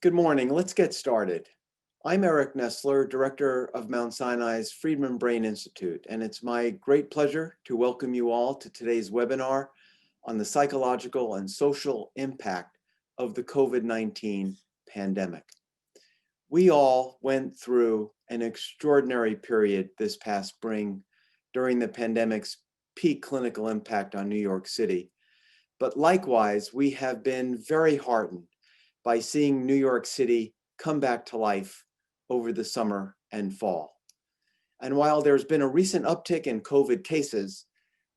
Good morning. Let's get started. I'm Eric Nestler, Director of Mount Sinai's Friedman Brain Institute, and it's my great pleasure to welcome you all to today's webinar on the psychological and social impact of the COVID-19 pandemic. We all went through an extraordinary period this past spring during the pandemic's peak clinical impact on New York City. But likewise, we have been very heartened by seeing New York City come back to life over the summer and fall. And while there's been a recent uptick in COVID cases,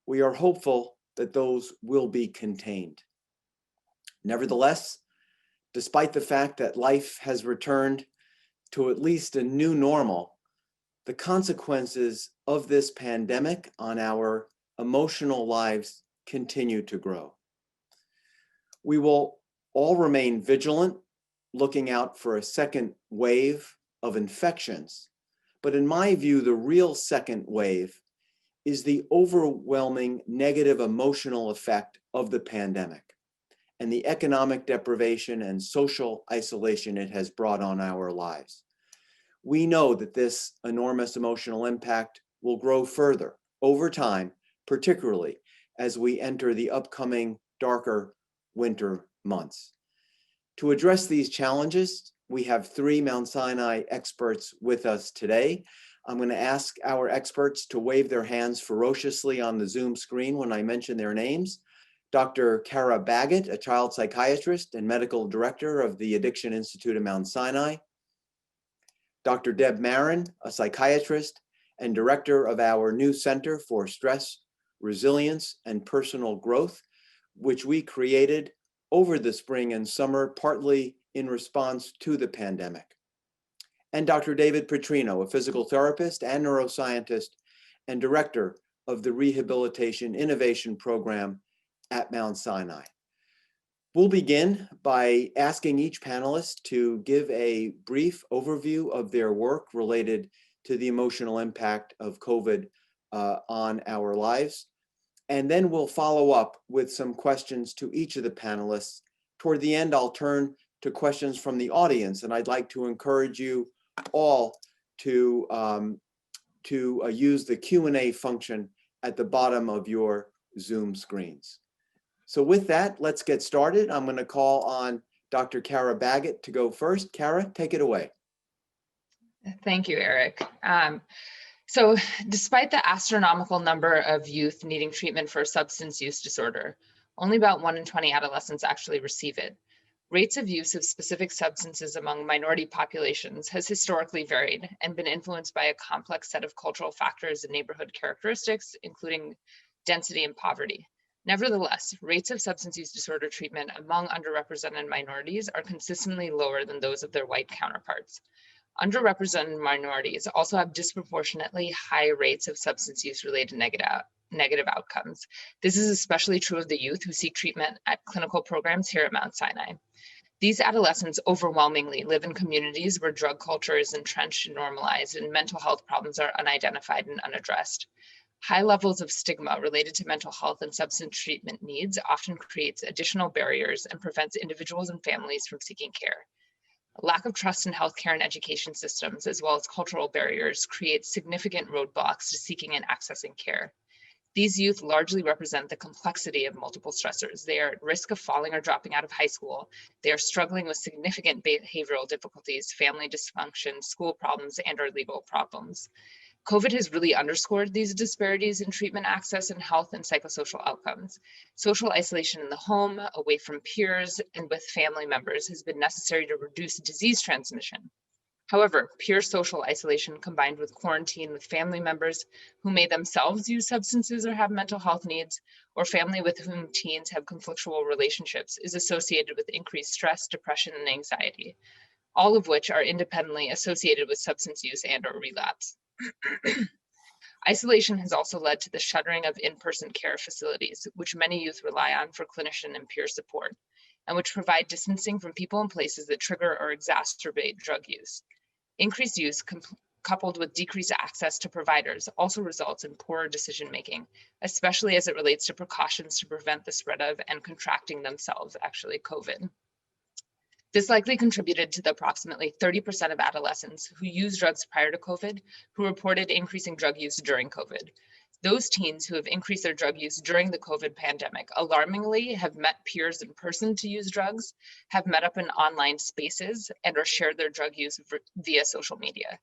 we are hopeful that those will be contained. Nevertheless, despite the fact that life has returned to at least a new normal, the consequences of this pandemic on our emotional lives continue to grow. We will all remain vigilant, looking out for a second wave of infections. But in my view, the real second wave is the overwhelming negative emotional effect of the pandemic and the economic deprivation and social isolation it has brought on our lives. We know that this enormous emotional impact will grow further over time, particularly as we enter the upcoming darker winter months. To address these challenges, we have three Mount Sinai experts with us today. I'm going to ask our experts to wave their hands ferociously on the Zoom screen when I mention their names. Dr. Kara Baggett, a child psychiatrist and medical director of the Addiction Institute of Mount Sinai. Dr. Deb Marin, a psychiatrist and director of our new Center for Stress, Resilience, and Personal Growth, which we created over the spring and summer, partly in response to the pandemic. And Dr. David Petrino, a physical therapist and neuroscientist and director of the Rehabilitation Innovation Program at Mount Sinai. We'll begin by asking each panelist to give a brief overview of their work related to the emotional impact of COVID on our lives. And then we'll follow up with some questions to each of the panelists. Toward the end, I'll turn to questions from the audience, and I'd like to encourage you all to use the Q&A function at the bottom of your Zoom screens. So with that, let's get started. I'm going to call on Dr. Kara Baggett to go first. Kara, take it away. Thank you, Eric. So despite the astronomical number of youth needing treatment for substance use disorder, only about 1 in 20 adolescents actually receive it. Rates of use of specific substances among minority populations has historically varied and been influenced by a complex set of cultural factors and neighborhood characteristics, including density and poverty. Nevertheless, rates of substance use disorder treatment among underrepresented minorities are consistently lower than those of their white counterparts. Underrepresented minorities also have disproportionately high rates of substance use related negative outcomes. This is especially true of the youth who seek treatment at clinical programs here at Mount Sinai. These adolescents overwhelmingly live in communities where drug culture is entrenched and normalized and mental health problems are unidentified and unaddressed. High levels of stigma related to mental health and substance treatment needs often creates additional barriers and prevents individuals and families from seeking care. A lack of trust in healthcare and education systems, as well as cultural barriers, create significant roadblocks to seeking and accessing care. These youth largely represent the complexity of multiple stressors. They are at risk of falling or dropping out of high school. They are struggling with significant behavioral difficulties, family dysfunction, school problems, and/or legal problems. COVID has really underscored these disparities in treatment access and health and psychosocial outcomes. Social isolation in the home, away from peers, and with family members has been necessary to reduce disease transmission. However, peer social isolation combined with quarantine with family members who may themselves use substances or have mental health needs, or family with whom teens have conflictual relationships is associated with increased stress, depression, and anxiety, all of which are independently associated with substance use and/or relapse. Isolation has also led to the shuttering of in-person care facilities, which many youth rely on for clinician and peer support, and which provide distancing from people and places that trigger or exacerbate drug use. Increased use coupled with decreased access to providers also results in poorer decision-making, especially as it relates to precautions to prevent the spread of and contracting themselves, actually, COVID. This likely contributed to the approximately 30% of adolescents who used drugs prior to COVID who reported increasing drug use during COVID. Those teens who have increased their drug use during the COVID pandemic alarmingly have met peers in person to use drugs, have met up in online spaces, and or shared their drug use via social media.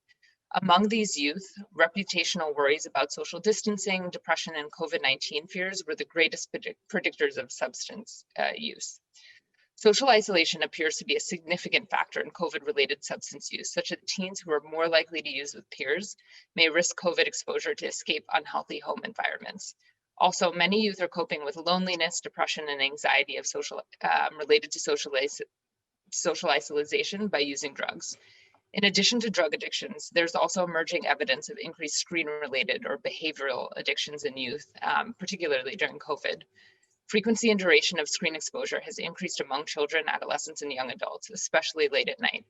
Among these youth, reputational worries about social distancing, depression, and COVID-19 fears were the greatest predictors of substance use. Social isolation appears to be a significant factor in COVID-related substance use, such that teens who are more likely to use with peers may risk COVID exposure to escape unhealthy home environments. Also, many youth are coping with loneliness, depression, and anxiety of related to social isolation by using drugs. In addition to drug addictions, there's also emerging evidence of increased screen-related or behavioral addictions in youth, particularly during COVID. Frequency and duration of screen exposure has increased among children, adolescents, and young adults, especially late at night.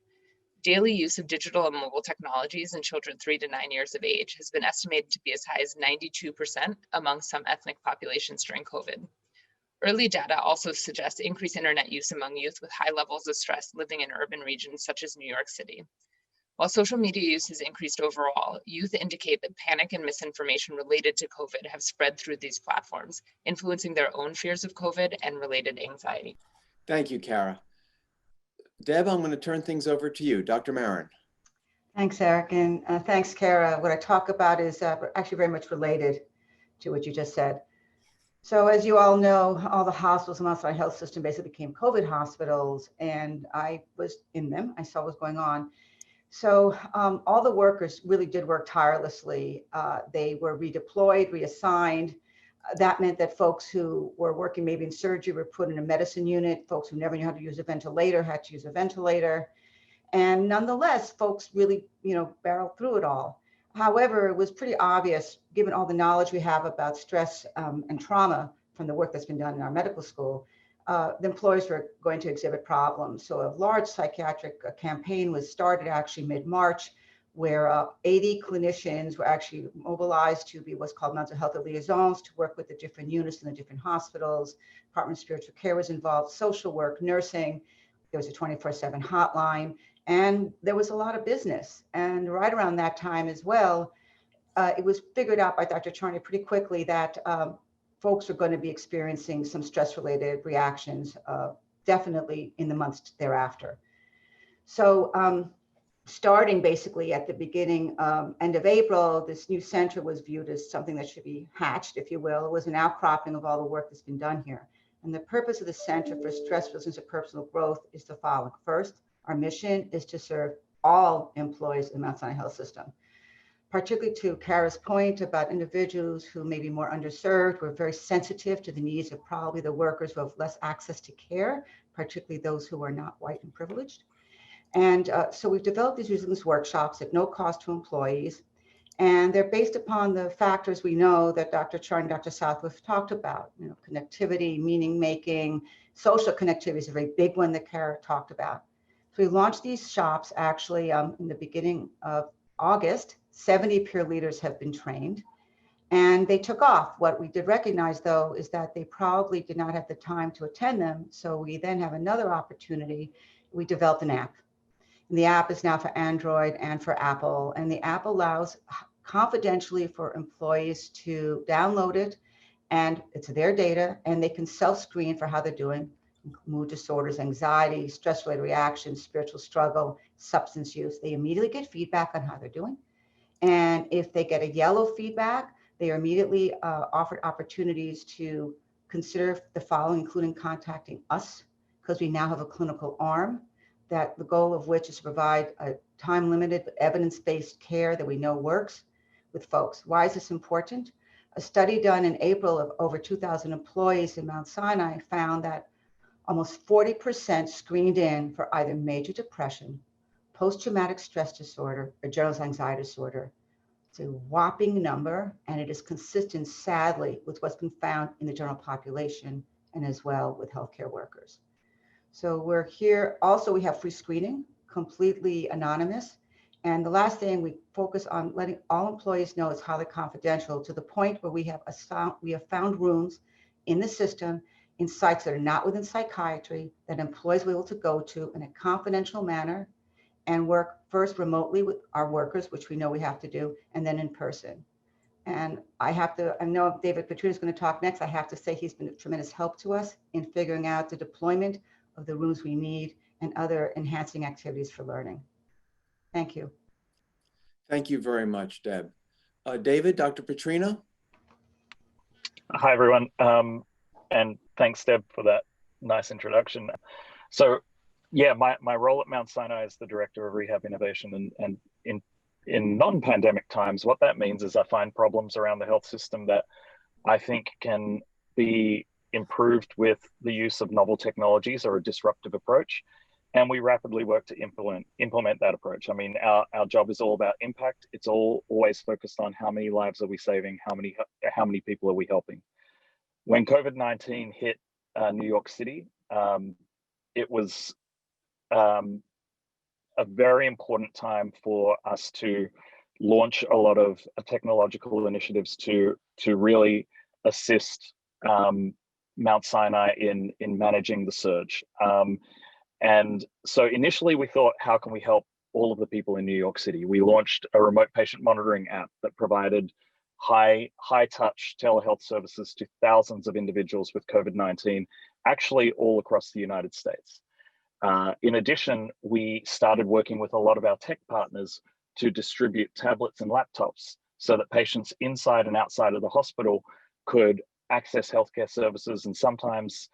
Daily use of digital and mobile technologies in children 3 to 9 years of age has been estimated to be as high as 92% among some ethnic populations during COVID. Early data also suggests increased internet use among youth with high levels of stress living in urban regions such as New York City. While social media use has increased overall, youth indicate that panic and misinformation related to COVID have spread through these platforms, influencing their own fears of COVID and related anxiety. Thank you, Kara. Deb, I'm going to turn things over to you. Dr. Marin. Thanks, Eric, and thanks, Kara. What I talk about is actually very much related to what you just said. So as you all know, all the hospitals in the Mount Sinai Health System basically became COVID hospitals, and I was in them. I saw what was going on. So all the workers really did work tirelessly. They were redeployed, reassigned. That meant that folks who were working maybe in surgery were put in a medicine unit. Folks who never knew how to use a ventilator had to use a ventilator. And nonetheless, folks really, barreled through it all. However, it was pretty obvious, given all the knowledge we have about stress and trauma from the work that's been done in our medical school, the employers were going to exhibit problems. So a large psychiatric campaign was started actually mid-March, where 80 clinicians were actually mobilized to be what's called mental health liaisons to work with the different units in the different hospitals. Department of Spiritual Care was involved, social work, nursing. There was a 24/7 hotline, and there was a lot of business. And right around that time as well, it was figured out by Dr. Charney pretty quickly that folks are going to be experiencing some stress-related reactions, definitely in the months thereafter. So starting basically at the beginning, end of April, this new center was viewed as something that should be hatched, if you will. It was an outcropping of all the work that's been done here. And the purpose of the Center for Stress Resilience and Personal Growth is the following. First, our mission is to serve all employees in the Mount Sinai Health System. Particularly to Kara's point about individuals who may be more underserved. We're very sensitive to the needs of probably the workers who have less access to care, particularly those who are not white and privileged. And so we've developed these resilience workshops at no cost to employees. And they're based upon the factors we know that Dr. Charn and Dr. Southworth talked about, connectivity, meaning making, social connectivity is a very big one that Kara talked about. So we launched these shops actually in the beginning of August. 70 peer leaders have been trained and they took off. What we did recognize though is that they probably did not have the time to attend them. So we then have another opportunity. We developed an app. And the app is now for Android and for Apple. And the app allows confidentially for employees to download it, and it's their data, and they can self-screen for how they're doing. Mood disorders, anxiety, stress-related reactions, spiritual struggle, substance use. They immediately get feedback on how they're doing. And if they get a yellow feedback, they are immediately offered opportunities to consider the following, including contacting us, because we now have a clinical arm, that the goal of which is to provide a time-limited, evidence-based care that we know works with folks. Why is this important? A study done in April of over 2,000 employees in Mount Sinai found that almost 40% screened in for either major depression, post-traumatic stress disorder, or generalized anxiety disorder. It's a whopping number, and it is consistent, sadly, with what's been found in the general population and as well with healthcare workers. So we're here. Also, we have free screening, completely anonymous. And the last thing, we focus on letting all employees know it's highly confidential, to the point where we have found rooms in the system in sites that are not within psychiatry, that employees will be able to go to in a confidential manner and work first remotely with our workers, which we know we have to do, and then in person. And I know David Petrino is going to talk next. I have to say he's been a tremendous help to us in figuring out the deployment of the rooms we need and other enhancing activities for learning. Thank you. Thank you very much, Deb. David, Dr. Petrino? Hi, everyone. And thanks, Deb, for that nice introduction. So, yeah, my role at Mount Sinai is the Director of Rehab Innovation. And in non-pandemic times, what that means is I find problems around the health system that I think can be improved with the use of novel technologies or a disruptive approach. And we rapidly work to implement that approach. I mean, our job is all about impact. It's always focused on how many lives are we saving, how many people are we helping. When COVID-19 hit New York City, it was a very important time for us to launch a lot of technological initiatives to really assist Mount Sinai in managing the surge. And so initially we thought, how can we help all of the people in New York City? We launched a remote patient monitoring app that provided high touch telehealth services to thousands of individuals with COVID-19, actually all across the United States. In addition, we started working with a lot of our tech partners to distribute tablets and laptops so that patients inside and outside of the hospital could access healthcare services, and sometimes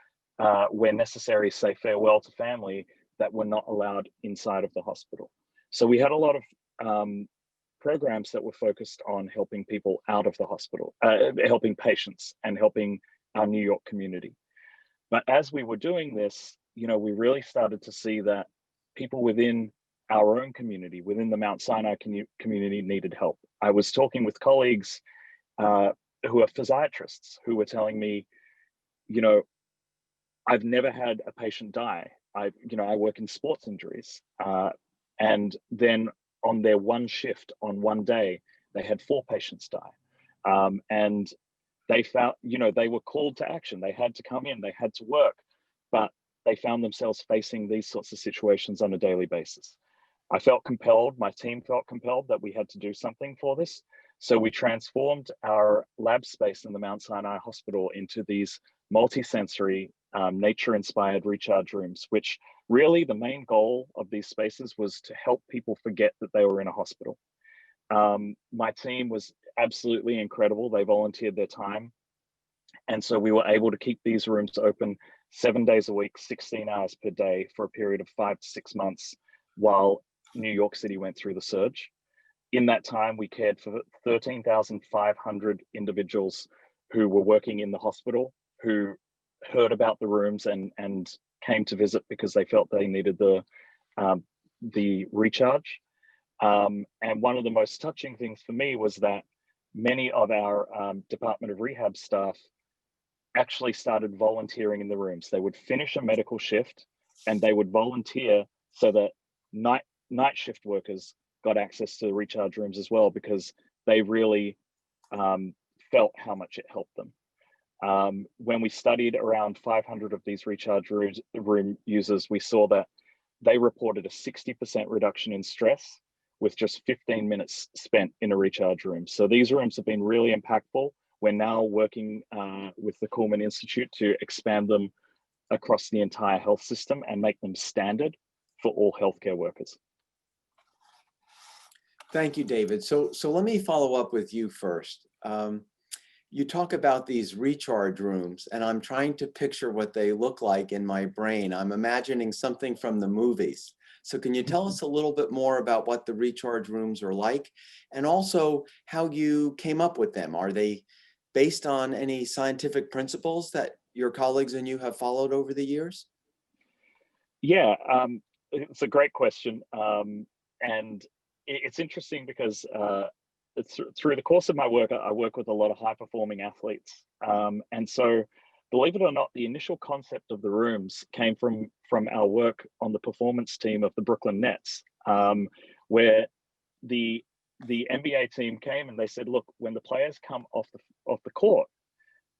where necessary, say farewell to family that were not allowed inside of the hospital. So we had a lot of programs that were focused on helping people out of the hospital, helping patients and helping our New York community. But as we were doing this, we really started to see that people within our own community, within the Mount Sinai community, needed help. I was talking with colleagues who are physiatrists who were telling me, I've never had a patient die. I work in sports injuries, and then on their one shift on one day, they had 4 patients die, and they found, they were called to action. They had to come in, they had to work, but they found themselves facing these sorts of situations on a daily basis. I felt compelled, my team felt compelled that we had to do something for this. So we transformed our lab space in the Mount Sinai Hospital into these multi-sensory, nature-inspired recharge rooms, which really the main goal of these spaces was to help people forget that they were in a hospital. My team was absolutely incredible. They volunteered their time. And so we were able to keep these rooms open 7 days a week, 16 hours per day for a period of 5 to 6 months while New York City went through the surge. In that time, we cared for 13,500 individuals who were working in the hospital, who heard about the rooms and came to visit because they felt they needed the recharge. And one of the most touching things for me was that many of our Department of Rehab staff actually started volunteering in the rooms. They would finish a medical shift and they would volunteer so that night shift workers got access to the recharge rooms as well, because they really felt how much it helped them. When we studied around 500 of these recharge room users, we saw that they reported a 60% reduction in stress with just 15 minutes spent in a recharge room. So these rooms have been really impactful. We're now working with the Kuhlman Institute to expand them across the entire health system and make them standard for all healthcare workers. Thank you, David. So let me follow up with you first. You talk about these recharge rooms, and I'm trying to picture what they look like in my brain. I'm imagining something from the movies. So can you tell us a little bit more about what the recharge rooms are like, and also how you came up with them? Are they based on any scientific principles that your colleagues and you have followed over the years? Yeah, it's a great question. And it's interesting because through the course of my work, I work with a lot of high-performing athletes. And so, believe it or not, the initial concept of the rooms came from our work on the performance team of the Brooklyn Nets, where the NBA team came and they said, look, when the players come off the court,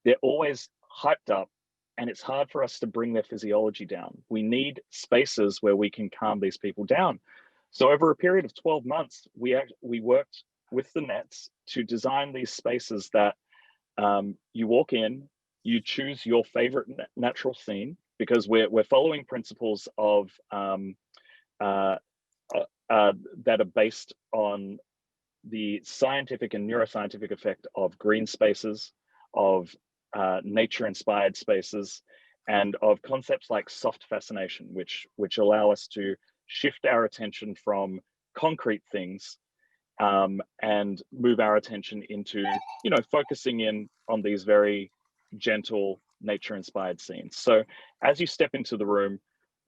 they're always hyped up, and it's hard for us to bring their physiology down. We need spaces where we can calm these people down. So over a period of 12 months, we worked with the Nets to design these spaces that you walk in, you choose your favorite natural scene, because we're following principles of that are based on the scientific and neuroscientific effect of green spaces, of nature-inspired spaces, and of concepts like soft fascination, which allow us to shift our attention from concrete things and move our attention into, focusing in on these very gentle nature-inspired scenes. So as you step into the room,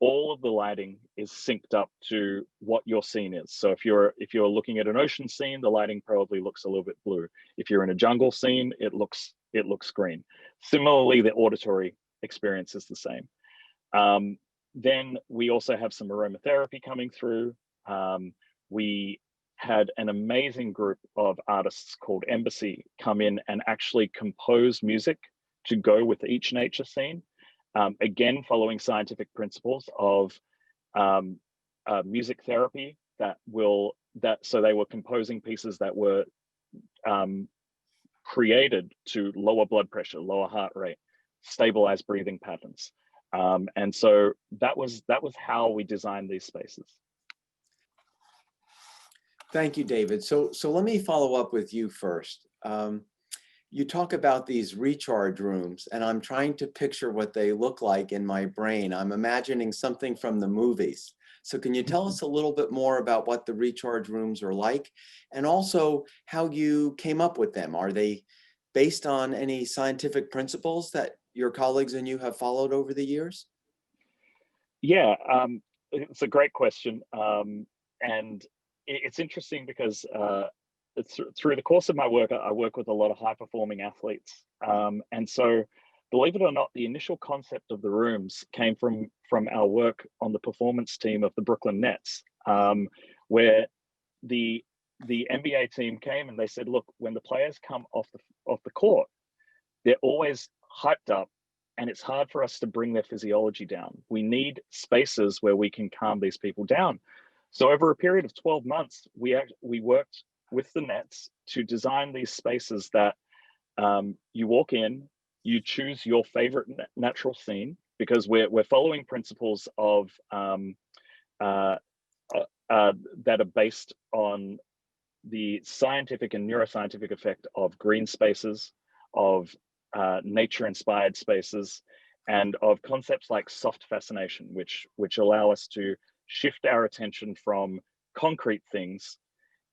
all of the lighting is synced up to what your scene is. So if you're looking at an ocean scene, the lighting probably looks a little bit blue. If you're in a jungle scene, it looks green. Similarly, the auditory experience is the same. Then we also have some aromatherapy coming through. We had an amazing group of artists called Embassy come in and actually compose music to go with each nature scene. Again, following scientific principles of music therapy so they were composing pieces that were created to lower blood pressure, lower heart rate, stabilize breathing patterns. And so that was how we designed these spaces. Thank you, David. So let me follow up with you first. You talk about these recharge rooms, and I'm trying to picture what they look like in my brain. I'm imagining something from the movies. So can you tell us a little bit more about what the recharge rooms are like, and also how you came up with them? Are they based on any scientific principles that your colleagues and you have followed over the years? Yeah, it's a great question. And it's interesting because through the course of my work, I work with a lot of high-performing athletes. And so, believe it or not, the initial concept of the rooms came from our work on the performance team of the Brooklyn Nets, where the NBA team came and they said, look, when the players come off the court, they're always hyped up, and it's hard for us to bring their physiology down. We need spaces where we can calm these people down. So over a period of 12 months, we worked with the Nets to design these spaces that you walk in, you choose your favorite natural scene, because we're following principles of that are based on the scientific and neuroscientific effect of green spaces, of nature-inspired spaces, and of concepts like soft fascination, which allow us to shift our attention from concrete things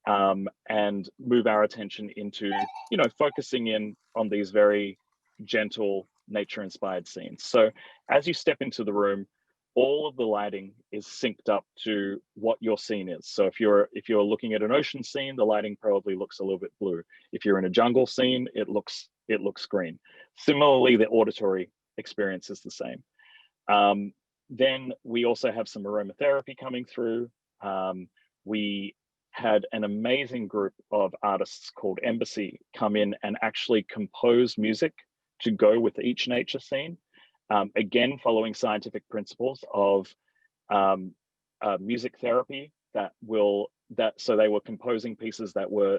and move our attention into, focusing in on these very gentle nature-inspired scenes. So as you step into the room, all of the lighting is synced up to what your scene is. So if you're looking at an ocean scene, the lighting probably looks a little bit blue. If you're in a jungle scene, it looks green. Similarly, the auditory experience is the same. Then we also have some aromatherapy coming through. We had an amazing group of artists called Embassy come in and actually compose music to go with each nature scene. Again, following scientific principles of music therapy so they were composing pieces that were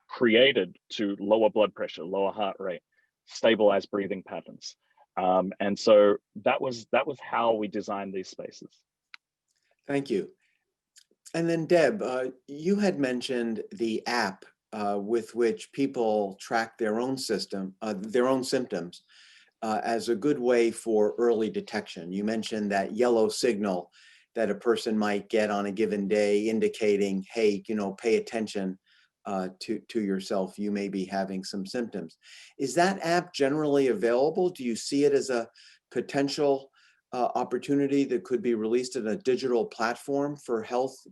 created to lower blood pressure, lower heart rate, stabilize breathing patterns. And so that was how we designed these spaces. Thank you. And then Deb, you had mentioned the app with which people track their own symptoms as a good way for early detection. You mentioned that yellow signal that a person might get on a given day indicating, hey, pay attention to yourself, you may be having some symptoms. Is that app generally available? Do you see it as a potential opportunity that could be released in a digital platform for health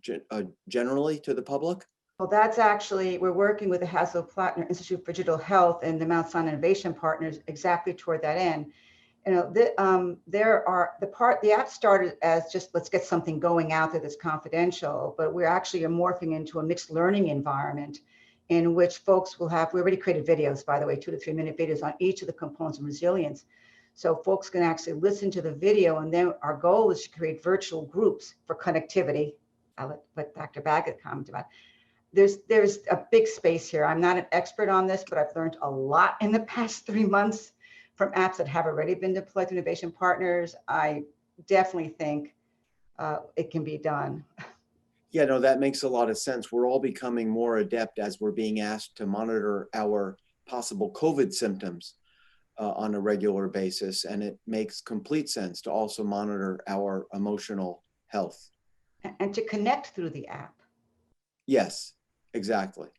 generally to the public? Well, that's actually, we're working with the Hassel-Plattner Institute for Digital Health and the Mount Sinai Innovation Partners exactly toward that end. The app started as just, let's get something going out there that's confidential, but we're actually morphing into a mixed learning environment in which folks will have, we already created videos, by the way, 2 to 3 minute videos on each of the components of resilience. So folks can actually listen to the video, and then our goal is to create virtual groups for connectivity. I'll let what Dr. Baggett comment about. There's a big space here. I'm not an expert on this, but I've learned a lot in the past 3 months from apps that have already been deployed to innovation partners. I definitely think it can be done. Yeah, no, that makes a lot of sense. We're all becoming more adept as we're being asked to monitor our possible COVID symptoms on a regular basis. And it makes complete sense to also monitor our emotional health. And to connect through the app. Yes, exactly.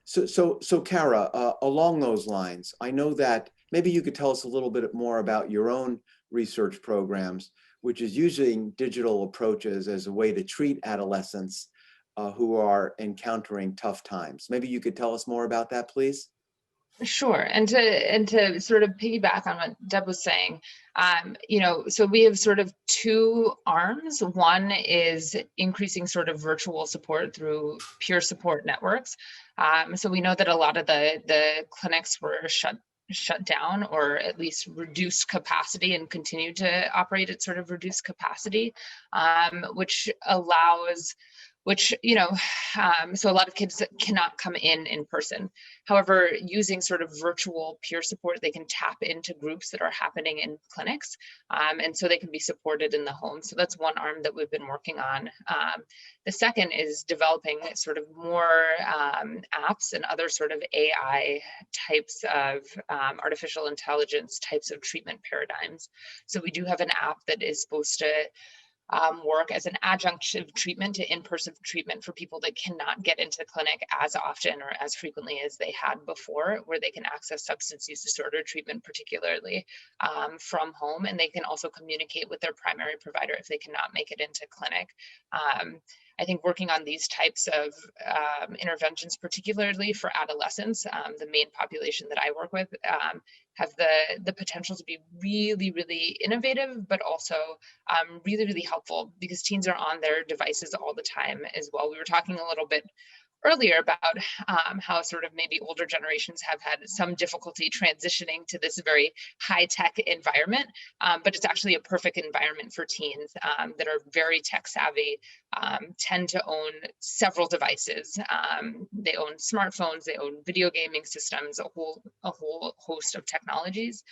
So Kara, along those lines, I know that maybe you could tell us a little bit more about your own research programs, which is using digital approaches as a way to treat adolescents who are encountering tough times. Maybe you could tell us more about that, please. Sure. And to sort of piggyback on what Deb was saying, so we have sort of 2 arms. One is increasing sort of virtual support through peer support networks. So we know that a lot of the clinics were shut down, or at least reduced capacity, and continue to operate at sort of reduced capacity, which allows so a lot of kids cannot come in person. However, using sort of virtual peer support, they can tap into groups that are happening in clinics, and so they can be supported in the home. So that's one arm that we've been working on. The second is developing sort of more apps and other sort of AI types of artificial intelligence types of treatment paradigms. So we do have an app that is supposed to work as an adjunctive treatment to in-person treatment for people that cannot get into the clinic as often or as frequently as they had before, where they can access substance use disorder treatment, particularly from home, and they can also communicate with their primary provider if they cannot make it into clinic. I think working on these types of interventions, particularly for adolescents, the main population that I work with, have the potential to be really, really innovative, but also really, really helpful, because teens are on their devices all the time as well. We were talking a little bit earlier about how sort of maybe older generations have had some difficulty transitioning to this very high-tech environment, but it's actually a perfect environment for teens that are very tech savvy, tend to own several devices. They own smartphones, they own video gaming systems, a whole host of technologies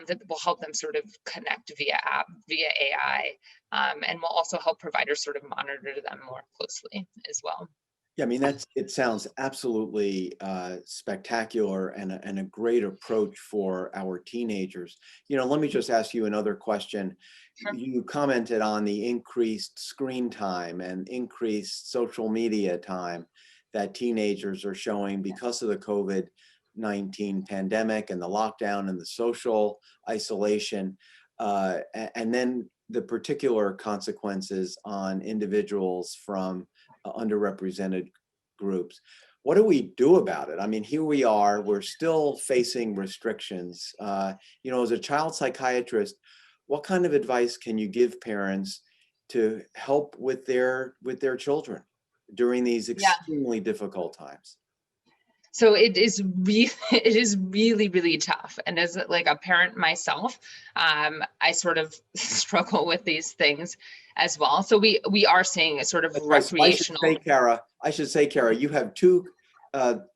that will help them sort of connect via app, via AI, and will also help providers sort of monitor them more closely as well. Yeah, I mean, it sounds absolutely spectacular and a great approach for our teenagers. Let me just ask you another question. Sure. You commented on the increased screen time and increased social media time that teenagers are showing because of the COVID-19 pandemic and the lockdown and the social isolation, and then the particular consequences on individuals from underrepresented groups. What do we do about it? I mean, here we are, we're still facing restrictions. As a child psychiatrist, what kind of advice can you give parents to help with their children during these extremely difficult times? So it is really, really tough. And as like a parent myself, I sort of struggle with these things as well. So we are seeing a sort of recreational. I should say, Kara, you have 2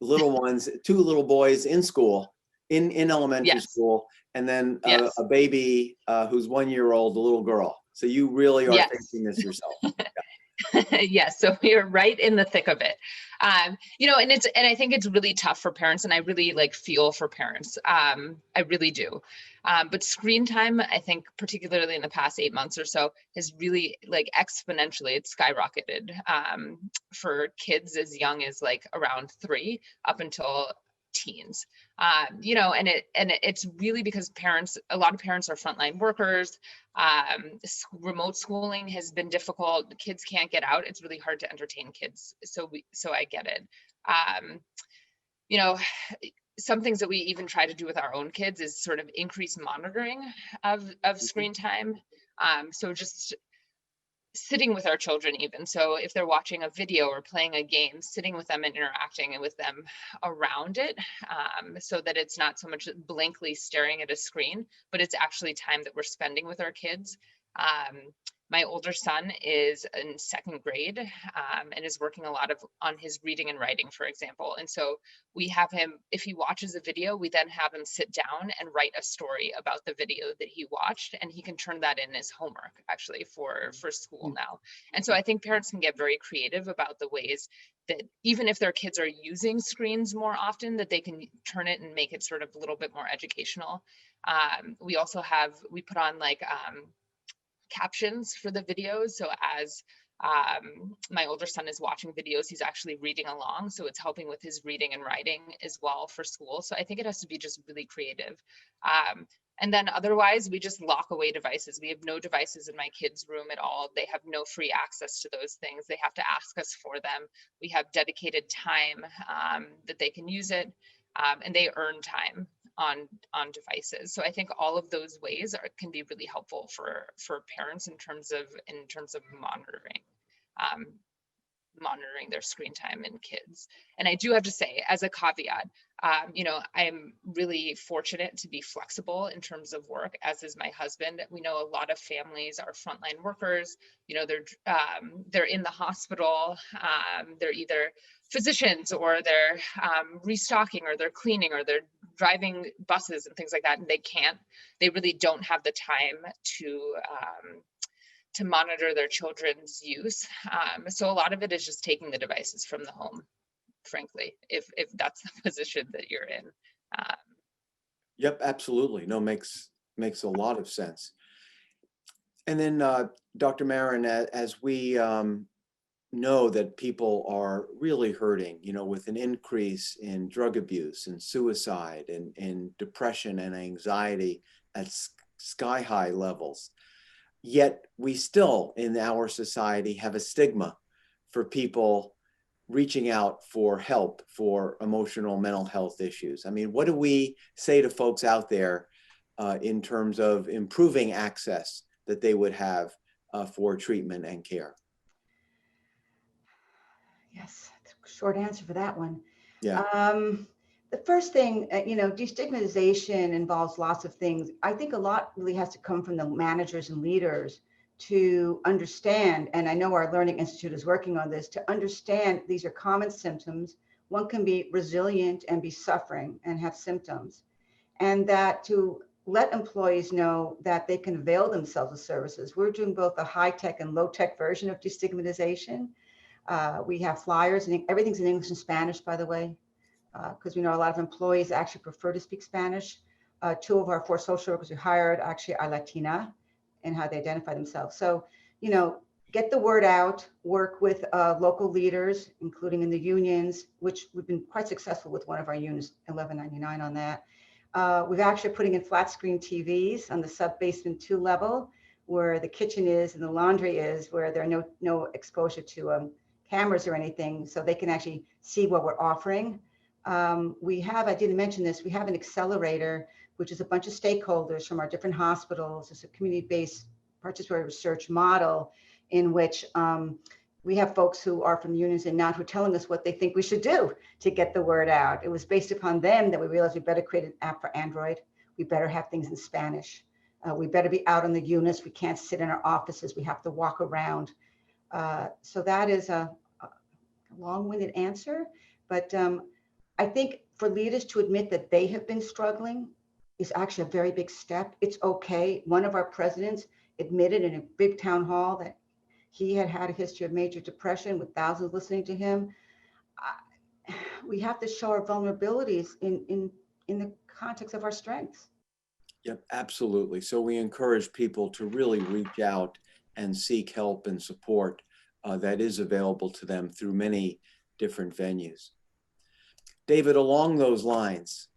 little ones, 2 little boys in school, in elementary school, and then a baby who's 1 year old, a little girl. So you really are facing this yourself. Yes, so we are right in the thick of it. And I think it's really tough for parents, and I really feel for parents. I really do. But screen time, I think, particularly in the past 8 months or so, has really exponentially, it's skyrocketed for kids as young as around 3 up until teens. And it's really because a lot of parents are frontline workers. Remote schooling has been difficult. The kids can't get out. It's really hard to entertain kids. So I get it. Some things that we even try to do with our own kids is sort of increase monitoring of screen time. So just sitting with our children even. So if they're watching a video or playing a game, sitting with them and interacting with them around it, so that it's not so much blankly staring at a screen, but it's actually time that we're spending with our kids. My older son is in 2nd grade and is working a lot on his reading and writing, for example. And so we have him, if he watches a video, we then have him sit down and write a story about the video that he watched, and he can turn that in as homework actually for school now. And so I think parents can get very creative about the ways that even if their kids are using screens more often, that they can turn it and make it sort of a little bit more educational. We also we put on like captions for the videos. So as my older son is watching videos, he's actually reading along. So it's helping with his reading and writing as well for school. So I think it has to be just really creative. And then otherwise, we just lock away devices. We have no devices in my kids' room at all. They have no free access to those things. They have to ask us for them. We have dedicated time that they can use it, and they earn time on devices. So I think all of those ways can be really helpful for parents in terms of monitoring their screen time in kids. And I do have to say, as a caveat, I'm really fortunate to be flexible in terms of work, as is my husband. We know a lot of families are frontline workers. They're in the hospital. They're either physicians, or they're restocking, or they're cleaning, or they're driving buses and things like that. And they really don't have the time to monitor their children's use. So a lot of it is just taking the devices from the home, frankly, if that's the position that you're in. Yep, absolutely. No, makes a lot of sense. And then Dr. Marin, as we know that people are really hurting, with an increase in drug abuse and suicide and depression and anxiety at sky high levels. Yet we still in our society have a stigma for people reaching out for help for emotional mental health issues. I mean, what do we say to folks out there in terms of improving access that they would have for treatment and care? Yes, short answer for that one. Yeah. The first thing, destigmatization involves lots of things. I think a lot really has to come from the managers and leaders to understand, and I know our Learning Institute is working on this, to understand these are common symptoms. One can be resilient and be suffering and have symptoms, and that to let employees know that they can avail themselves of services. We're doing both a high-tech and low-tech version of destigmatization. We have flyers, and everything's in English and Spanish, by the way, because we know a lot of employees actually prefer to speak Spanish. 2 of our 4 social workers we hired actually are Latina in how they identify themselves. So, get the word out, work with local leaders, including in the unions, which we've been quite successful with one of our unions, 1199 on that. We've actually putting in flat screen TVs on the sub-basement 2 level, where the kitchen is and the laundry is, where there are no exposure to cameras or anything, so they can actually see what we're offering. I didn't mention this, we have an accelerator, which is a bunch of stakeholders from our different hospitals. It's a community-based participatory research model in which we have folks who are from the unions and not who are telling us what they think we should do to get the word out. It was based upon them that we realized we better create an app for Android. We better have things in Spanish. We better be out on the units. We can't sit in our offices. We have to walk around. So that is a long-winded answer, but I think for leaders to admit that they have been struggling is actually a very big step. It's okay. One of our presidents admitted in a big town hall that he had had a history of major depression with thousands listening to him. We have to show our vulnerabilities in the context of our strengths. Yep, absolutely. So we encourage people to really reach out and seek help and support that is available to them through many different venues. David, along those lines,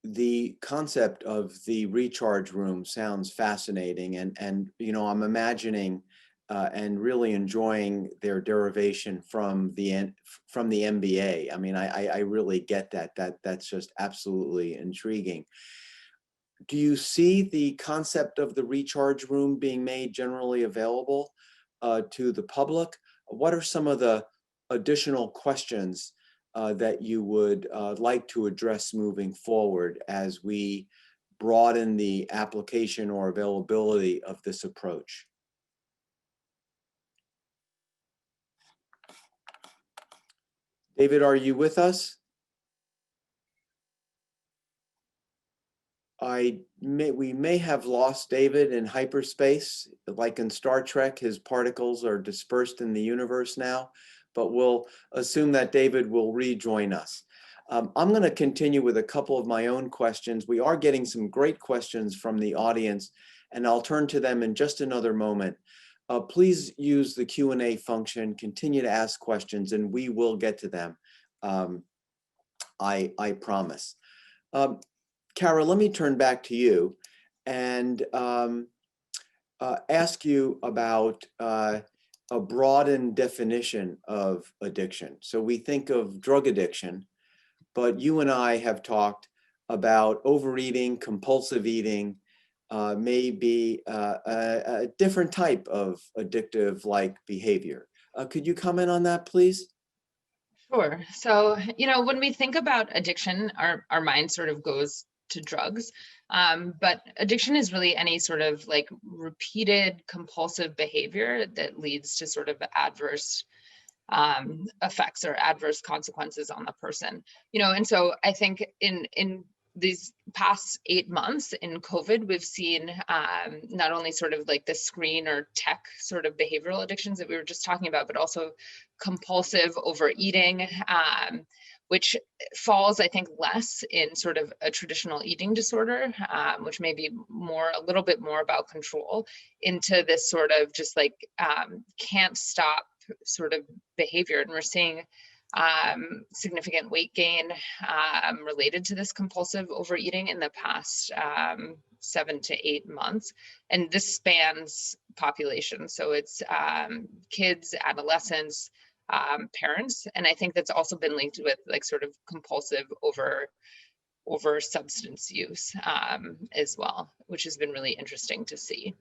the concept of the recharge room sounds fascinating, and I'm imagining and really enjoying their derivation from the MBA. I mean, I really get that. That's just absolutely intriguing. do you see the concept of the recharge room being made generally available to the public? What are some of the additional questions that you would like to address moving forward as we broaden the application or availability of this approach? David, are you with us? We may have lost David in hyperspace. Like in Star Trek, his particles are dispersed in the universe now, but we'll assume that David will rejoin us. I'm going to continue with a couple of my own questions. We are getting some great questions from the audience, and I'll turn to them in just another moment. Please use the Q&A function, continue to ask questions, and we will get to them. I promise. Kara, let me turn back to you and ask you about a broadened definition of addiction. So we think of drug addiction, but you and I have talked about overeating, compulsive eating, maybe a different type of addictive-like behavior. Could you comment on that, please? Sure. So, when we think about addiction, our mind sort of goes to drugs. But addiction is really any sort of like repeated compulsive behavior that leads to sort of adverse effects or adverse consequences on the person. And so I think in these past 8 months in COVID, we've seen not only sort of like the screen or tech sort of behavioral addictions that we were just talking about, but also compulsive overeating, which falls, I think, less in sort of a traditional eating disorder, which may be a little bit more about control, into this sort of just like can't stop sort of behavior. And we're seeing significant weight gain related to this compulsive overeating in the past 7 to 8 months. And this spans population. So it's kids, adolescents, parents. And I think that's also been linked with like sort of compulsive over substance use as well, which has been really interesting to see.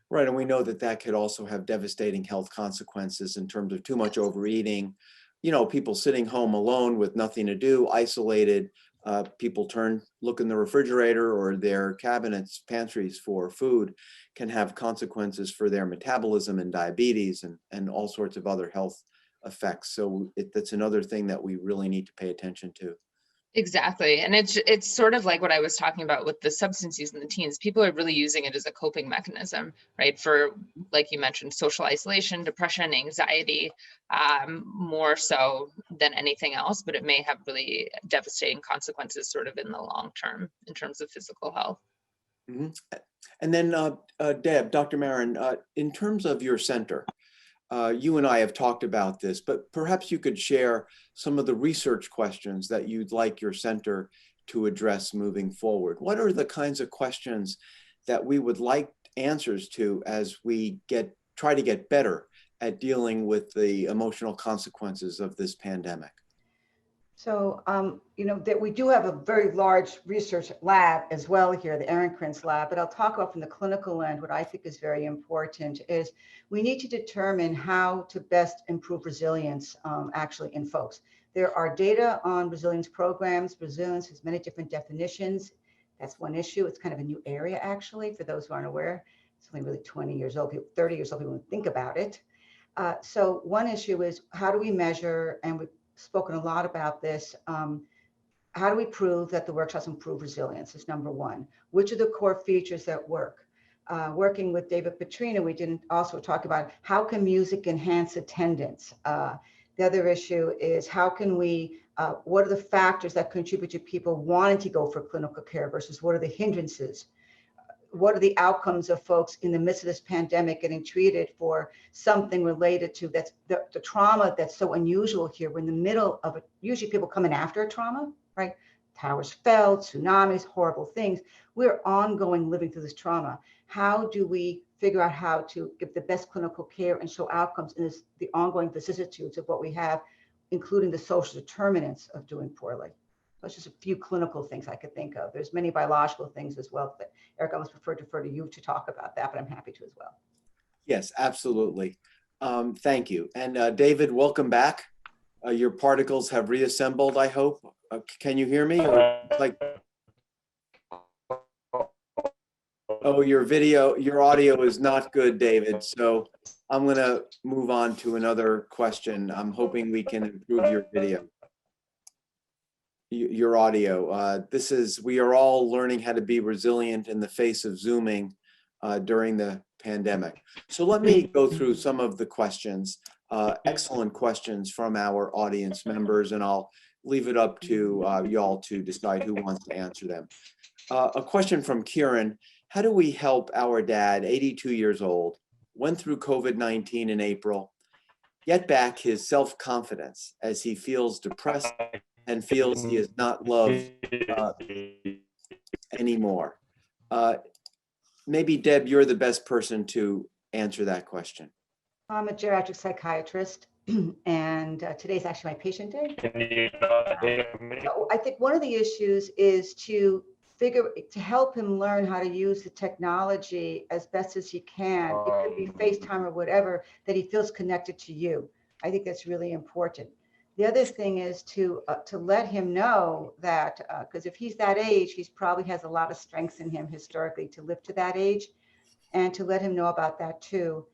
Right, and we know that that could also have devastating health consequences in terms of too much overeating. People sitting home alone with nothing to do, isolated, people look in the refrigerator or their cabinets, pantries for food, can have consequences for their metabolism and diabetes and all sorts of other health effects. So that's another thing that we really need to pay attention to. Exactly. And it's sort of like what I was talking about with the substance use in the teens. People are really using it as a coping mechanism, right? For, like you mentioned, social isolation, depression, anxiety, more so than anything else, but it may have really devastating consequences sort of in the long term in terms of physical health. Mm-hmm. And then Deb, Dr. Marin, in terms of your center, you and I have talked about this, but perhaps you could share some of the research questions that you'd like your center to address moving forward. What are the kinds of questions that we would like answers to as we try to get better at dealing with the emotional consequences of this pandemic? So, that we do have a very large research lab as well here, the Ehrenkrantz lab, but I'll talk about from the clinical end. What I think is very important is we need to determine how to best improve resilience actually in folks. There are data on resilience programs. Resilience has many different definitions. That's one issue. It's kind of a new area, actually, for those who aren't aware. It's only really 20 years old, 30 years old, people don't think about it. So one issue is how do we measure, and we've spoken a lot about this, how do we prove that the workshops improve resilience is number one. Which are the core features that work? Working with David Petrino, we didn't also talk about how can music enhance attendance? The other issue is how can we, what are the factors that contribute to people wanting to go for clinical care versus what are the hindrances? What are the outcomes of folks in the midst of this pandemic getting treated for something related to that's the trauma that's so unusual here? We're in the middle of it. Usually people come in after a trauma, right? Towers fell, tsunamis, horrible things. We're ongoing living through this trauma. How do we figure out how to give the best clinical care and show outcomes in the ongoing vicissitudes of what we have, including the social determinants of doing poorly? Those just a few clinical things I could think of. There's many biological things as well, but Eric, I almost prefer to defer to you to talk about that, but I'm happy to as well. Yes, absolutely. Thank you. And David, welcome back. Your particles have reassembled, I hope. Can you hear me? Or like, oh, your audio is not good, David. So I'm going to move on to another question. I'm hoping we can improve your video, your audio. We are all learning how to be resilient in the face of Zooming during the pandemic. So let me go through some of the questions, excellent questions from our audience members, and I'll leave it up to y'all to decide who wants to answer them. A question from Kieran: how do we help our dad, 82 years old, went through COVID-19 in April, get back his self-confidence as he feels depressed and feels he is not loved anymore? Maybe Deb, you're the best person to answer that question. I'm a geriatric psychiatrist, and today's actually my patient day. So I think one of the issues is to help him learn how to use the technology as best as he can. It could be FaceTime or whatever, that he feels connected to you. I think that's really important. The other thing is to let him know that, because if he's that age, he's probably has a lot of strengths in him historically to live to that age, and to let him know about that too.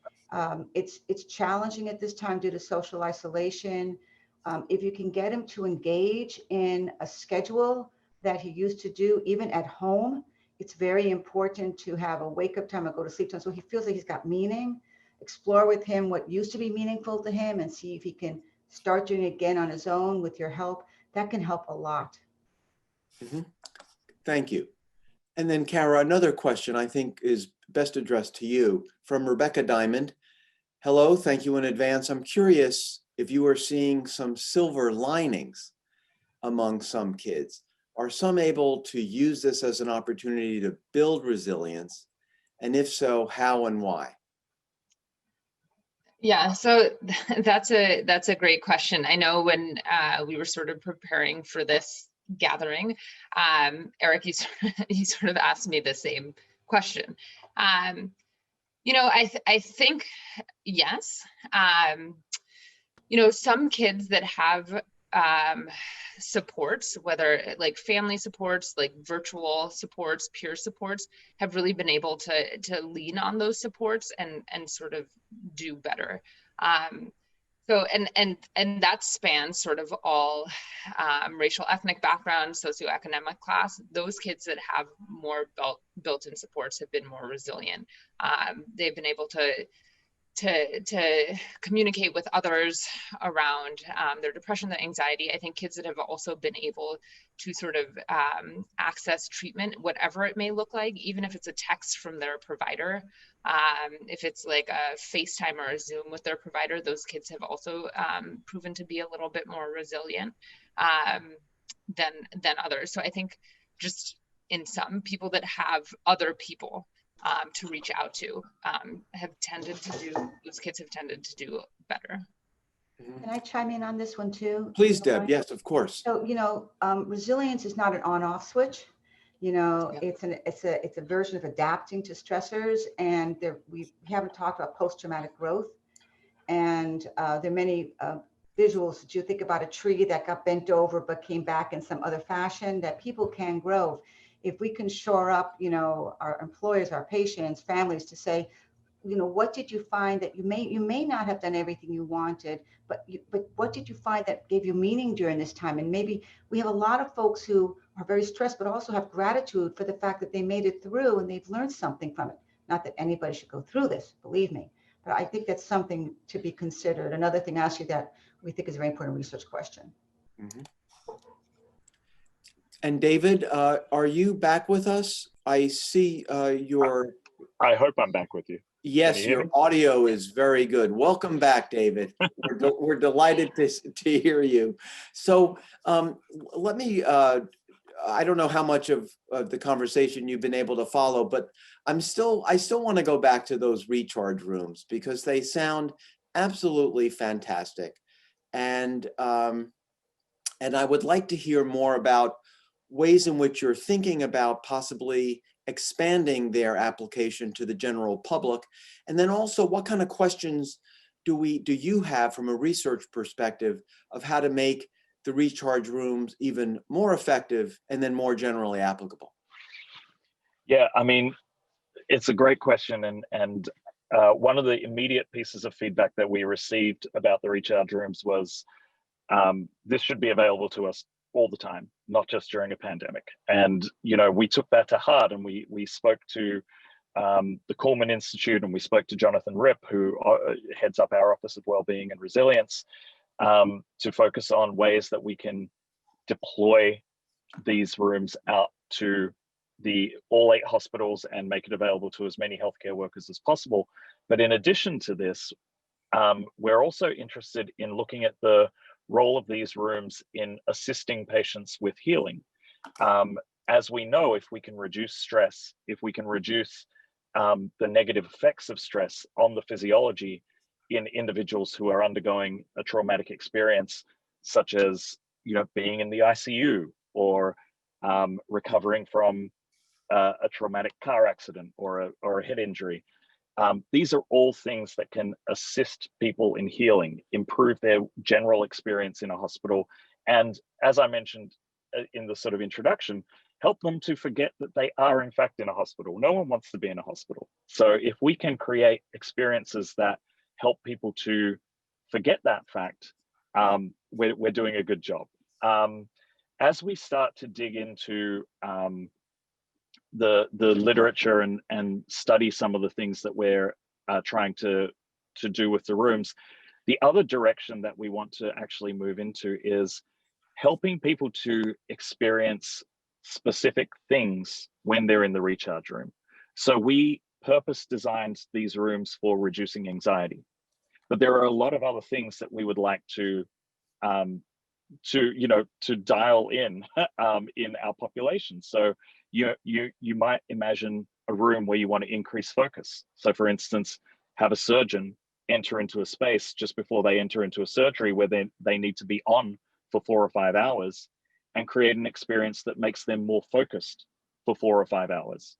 It's challenging at this time due to social isolation. If you can get him to engage in a schedule that he used to do, even at home, it's very important to have a wake up time, a go to sleep time, so he feels like he's got meaning. Explore with him what used to be meaningful to him and see if he can start doing it again on his own with your help. That can help a lot. Mm-hmm. Thank you. And then Kara, another question I think is best addressed to you from Rebecca Diamond. Hello, thank you in advance. I'm curious if you are seeing some silver linings among some kids. Are some able to use this as an opportunity to build resilience? And if so, how and why? Yeah, so that's a great question. I know when we were sort of preparing for this gathering, Eric, you sort of asked me the same question. You know, I think yes. You know, some kids that have supports, whether like family supports, like virtual supports, peer supports, have really been able to lean on those supports and sort of do better. So and that spans sort of all racial, ethnic background, socioeconomic class. Those kids that have more built-in supports have been more resilient. They've been able to communicate with others around their depression, their anxiety. I think kids that have also been able to sort of access treatment, whatever it may look like, even if it's a text from their provider, if it's like a FaceTime or a Zoom with their provider, those kids have also proven to be a little bit more resilient than others. So I think just in some people that have other people to reach out to those kids have tended to do better. Can I chime in on this one too? Please, Deb. Yes, of course. So, you know, resilience is not an on-off switch. You know, Yeah. it's a version of adapting to stressors, and we haven't talked about post-traumatic growth. And there are many visuals that you think about a tree that got bent over but came back in some other fashion, that people can grow. If we can shore up, you know, our employers, our patients, families, to say, you know, what did you find that you may not have done everything you wanted, but what did you find that gave you meaning during this time? And maybe we have a lot of folks who are very stressed, but also have gratitude for the fact that they made it through and they've learned something from it. Not that anybody should go through this, believe me, but I think that's something to be considered. Another thing I ask you that we think is a very important research question. Mm-hmm. And David, are you back with us? I see your... I hope I'm back with you. Yes, you your audio is very good. Welcome back, David. We're delighted to hear you. So let me, I don't know how much of the conversation you've been able to follow, but I still want to go back to those recharge rooms because they sound absolutely fantastic. And And I would like to hear more about ways in which you're thinking about possibly expanding their application to the general public. And then also, what kind of questions do you have from a research perspective of how to make the recharge rooms even more effective and then more generally applicable? Yeah, I mean, it's a great question, and one of the immediate pieces of feedback that we received about the recharge rooms was this should be available to us all the time, not just during a pandemic. And we took that to heart, and we spoke to the Kuhlman Institute, and we spoke to Jonathan Ripp, who heads up our Office of Wellbeing and Resilience, to focus on ways that we can deploy these rooms out to all 8 hospitals and make it available to as many healthcare workers as possible. But in addition to this, we're also interested in looking at the role of these rooms in assisting patients with healing. As we know, if we can reduce stress, if we can reduce the negative effects of stress on the physiology in individuals who are undergoing a traumatic experience, such as being in the ICU or recovering from a traumatic car accident or a head injury. These are all things that can assist people in healing, improve their general experience in a hospital, and as I mentioned in the sort of introduction, help them to forget that they are in fact in a hospital. No one wants to be in a hospital. So if we can create experiences that help people to forget that fact, we're doing a good job. As we start to dig into the literature and study some of the things that we're trying to do with the rooms, the other direction that we want to actually move into is helping people to experience specific things when they're in the recharge room. So we purpose designed these rooms for reducing anxiety, but there are a lot of other things that we would like to dial in our population. So you might imagine a room where you want to increase focus. So for instance, have a surgeon enter into a space just before they enter into a surgery where they need to be on for 4 or 5 hours, and create an experience that makes them more focused for 4 or 5 hours.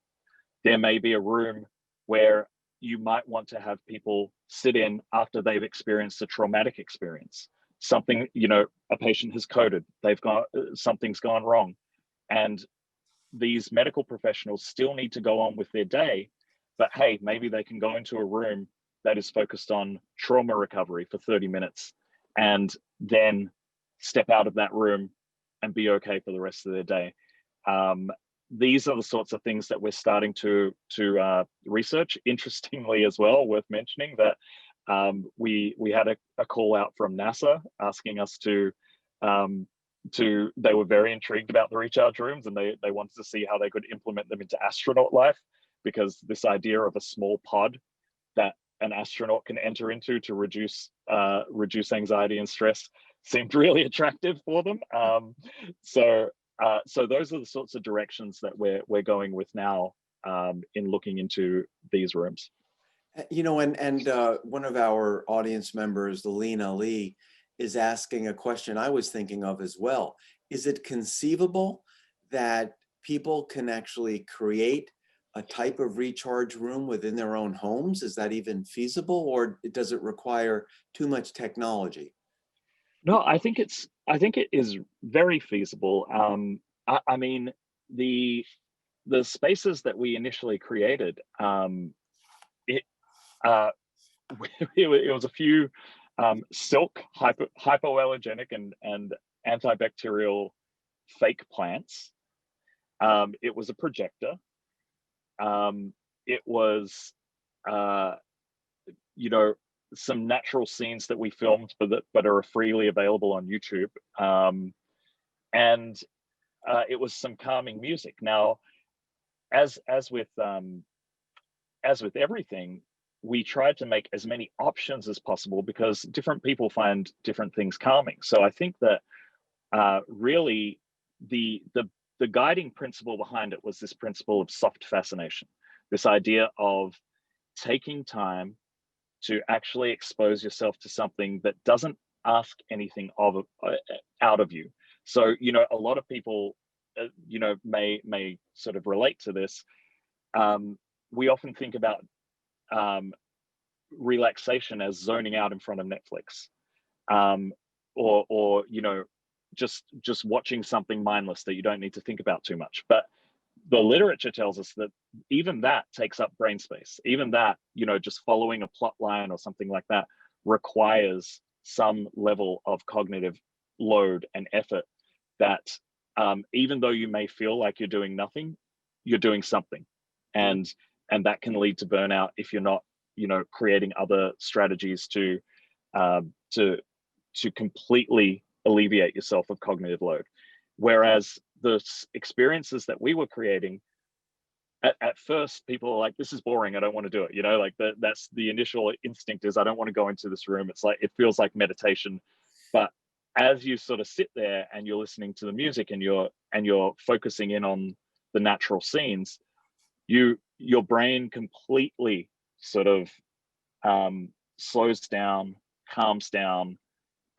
There may be a room where you might want to have people sit in after they've experienced a traumatic experience. Something, a patient has coded, something's gone wrong, and these medical professionals still need to go on with their day, but hey, maybe they can go into a room that is focused on trauma recovery for 30 minutes and then step out of that room and be okay for the rest of their day. These are the sorts of things that we're starting to research. Interestingly as well, worth mentioning that we had a call out from NASA asking us they were very intrigued about the recharge rooms, and they wanted to see how they could implement them into astronaut life, because this idea of a small pod that an astronaut can enter into to reduce anxiety and stress seemed really attractive for them. So those are the sorts of directions that we're going with now in looking into these rooms. And one of our audience members, Lena Lee, is asking a question I was thinking of as well. Is it conceivable that people can actually create a type of recharge room within their own homes? Is that even feasible, or does it require too much technology? No, I think it is very feasible. I mean, the spaces that we initially created, it was a few silk hypoallergenic and antibacterial fake plants. It was a projector. It was some natural scenes that we filmed but are freely available on YouTube. And it was some calming music. Now, as with everything, we tried to make as many options as possible because different people find different things calming. So I think that really the guiding principle behind it was this principle of soft fascination, this idea of taking time to actually expose yourself to something that doesn't ask anything out of you. So, a lot of people, may sort of relate to this. We often think about relaxation as zoning out in front of Netflix, or just watching something mindless that you don't need to think about too much. But the literature tells us that even that takes up brain space. Even that, just following a plot line or something like that requires some level of cognitive load and effort that, even though you may feel like you're doing nothing, you're doing something. And that can lead to burnout if you're not, creating other strategies to completely alleviate yourself of cognitive load. Whereas the experiences that we were creating, at first, people are like, this is boring, I don't want to do it. Like that's the initial instinct is, I don't want to go into this room. It's like, it feels like meditation. But as you sort of sit there and you're listening to the music and you're focusing in on the natural scenes, your brain completely sort of slows down, calms down,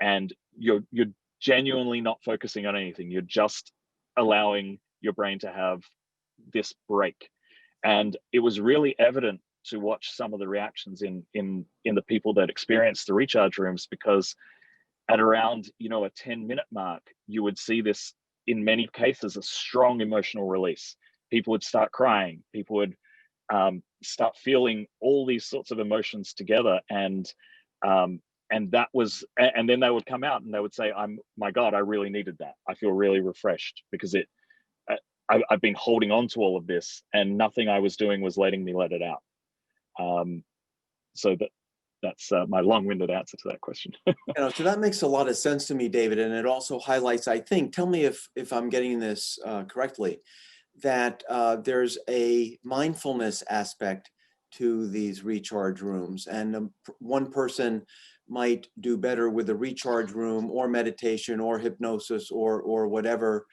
and you're genuinely not focusing on anything. You're just allowing your brain to have this break. And it was really evident to watch some of the reactions in the people that experienced the recharge rooms, because at around a 10-minute mark, you would see this, in many cases, a strong emotional release. People would start crying. People would start feeling all these sorts of emotions together, and that was, and then they would come out and they would say, my God, I really needed that. I feel really refreshed, because I've been holding on to all of this, and nothing I was doing was letting me let it out. So that's my long-winded answer to that question. So that makes a lot of sense to me, David, and it also highlights, I think, tell me if I'm getting this correctly, that there's a mindfulness aspect to these recharge rooms, and one person might do better with a recharge room or meditation or hypnosis or whatever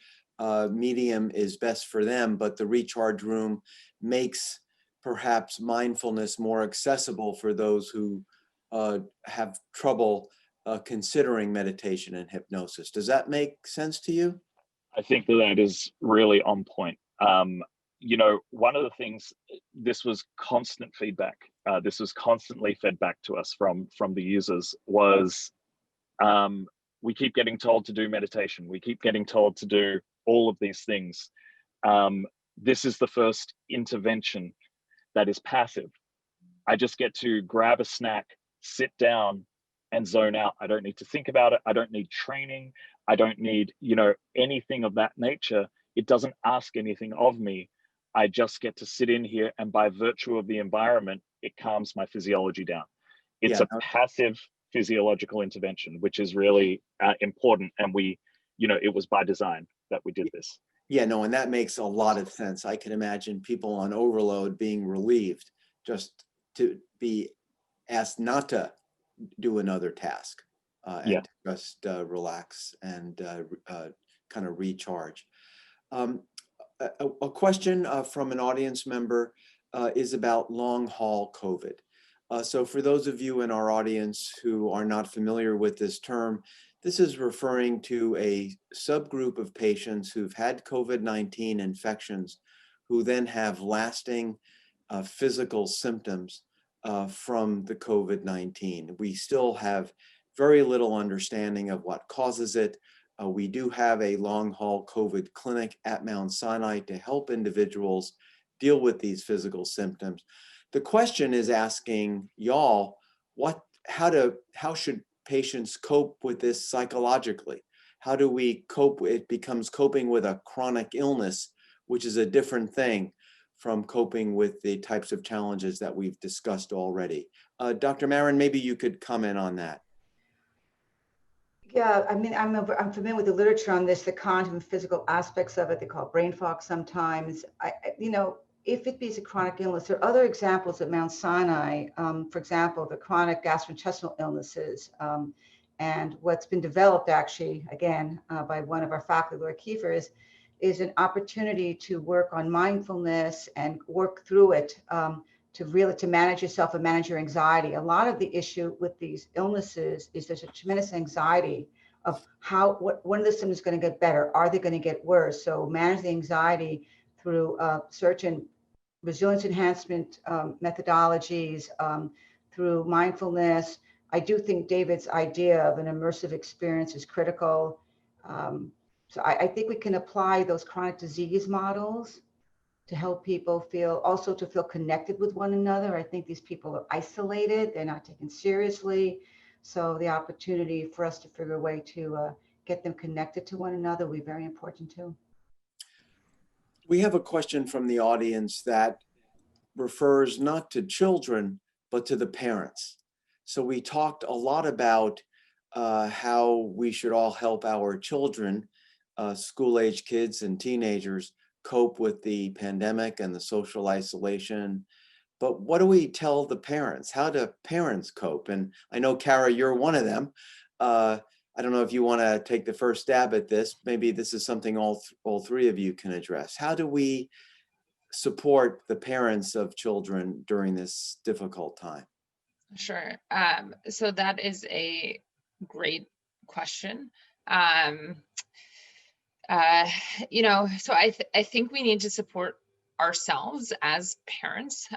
medium is best for them, but the recharge room makes perhaps mindfulness more accessible for those who have trouble considering meditation and hypnosis. Does that make sense to you? I think that is really on point. One of the things, this was constant feedback. This was constantly fed back to us from the users, was we keep getting told to do meditation. We keep getting told to do all of these things. This is the first intervention that is passive. I just get to grab a snack, sit down, and zone out. I don't need to think about it. I don't need training. I don't need, anything of that nature. It doesn't ask anything of me. I just get to sit in here, and by virtue of the environment, it calms my physiology down. It's a passive physiological intervention, which is really important. And it was by design that we did this. Yeah, no, and that makes a lot of sense. I can imagine people on overload being relieved just to be asked not to do another task and to just relax and kind of recharge. A question from an audience member is about long haul COVID. So for those of you in our audience who are not familiar with this term, this is referring to a subgroup of patients who've had COVID-19 infections who then have lasting physical symptoms from the COVID-19. We still have very little understanding of what causes it. We do have a long-haul COVID clinic at Mount Sinai to help individuals deal with these physical symptoms. The question is asking y'all, how should patients cope with this psychologically? How do we cope? It becomes coping with a chronic illness, which is a different thing from coping with the types of challenges that we've discussed already. Dr. Marin, maybe you could comment on that. Yeah, I mean, I'm familiar with the literature on this, the cognitive and physical aspects of it. They call it brain fog sometimes. If it is a chronic illness, there are other examples at Mount Sinai, for example, the chronic gastrointestinal illnesses. And what's been developed actually, again, by one of our faculty, Laura Kiefer, is an opportunity to work on mindfulness and work through it to manage yourself and manage your anxiety. A lot of the issue with these illnesses is there's a tremendous anxiety of when are the symptoms going to get better? Are they going to get worse? So manage the anxiety through certain resilience enhancement methodologies, through mindfulness. I do think David's idea of an immersive experience is critical. So I think we can apply those chronic disease models to help people feel connected with one another. I think these people are isolated, they're not taken seriously. So the opportunity for us to figure a way to get them connected to one another will be very important too. We have a question from the audience that refers not to children, but to the parents. So we talked a lot about how we should all help our children, school-age kids and teenagers, cope with the pandemic and the social isolation. But what do we tell the parents? How do parents cope? And I know, Kara, you're one of them. I don't know if you want to take the first stab at this. Maybe this is something all three of you can address. How do we support the parents of children during this difficult time? Sure. So that is a great question. So I think we need to support ourselves as parents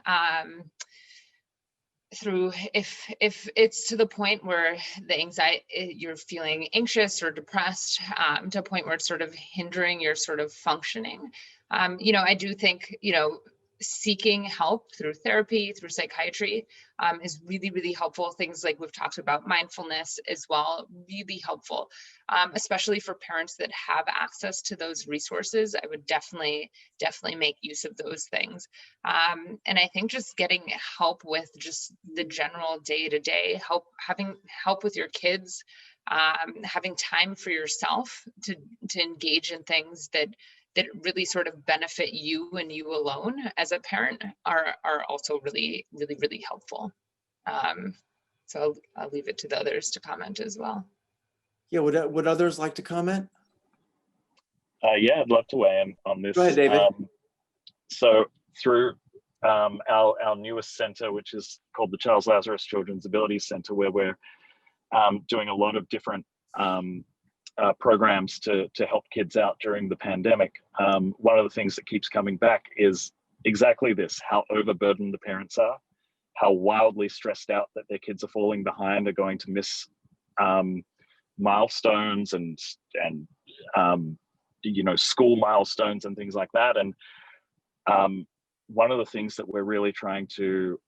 through if it's to the point where the anxiety, you're feeling anxious or depressed, to a point where it's sort of hindering your sort of functioning. I do think, seeking help through therapy, through psychiatry, is really, really helpful. Things like we've talked about mindfulness as well, really helpful, especially for parents that have access to those resources. I would definitely make use of those things. And I think just getting help with just the general day-to-day help, having help with your kids, having time for yourself to engage in things that really sort of benefit you and you alone as a parent are also really, really, really helpful. So I'll leave it to the others to comment as well. Yeah, would others like to comment? Yeah, I'd love to weigh in on this. Go ahead, David. So through our newest center, which is called the Charles Lazarus Children's Abilities Center, where we're doing a lot of different programs to help kids out during the pandemic. One of the things that keeps coming back is exactly this: how overburdened the parents are, how wildly stressed out that their kids are falling behind, are going to miss milestones and school milestones and things like that. And one of the things that we're really trying to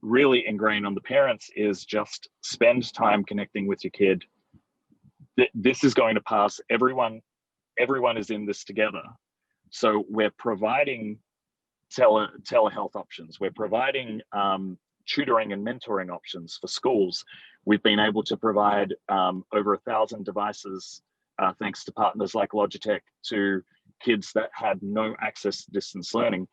really ingrain on the parents is just spend time connecting with your kid. This is going to pass. Everyone is in this together. So we're providing telehealth options. We're providing tutoring and mentoring options for schools. We've been able to provide over 1,000 devices, thanks to partners like Logitech, to kids that had no access to distance learning.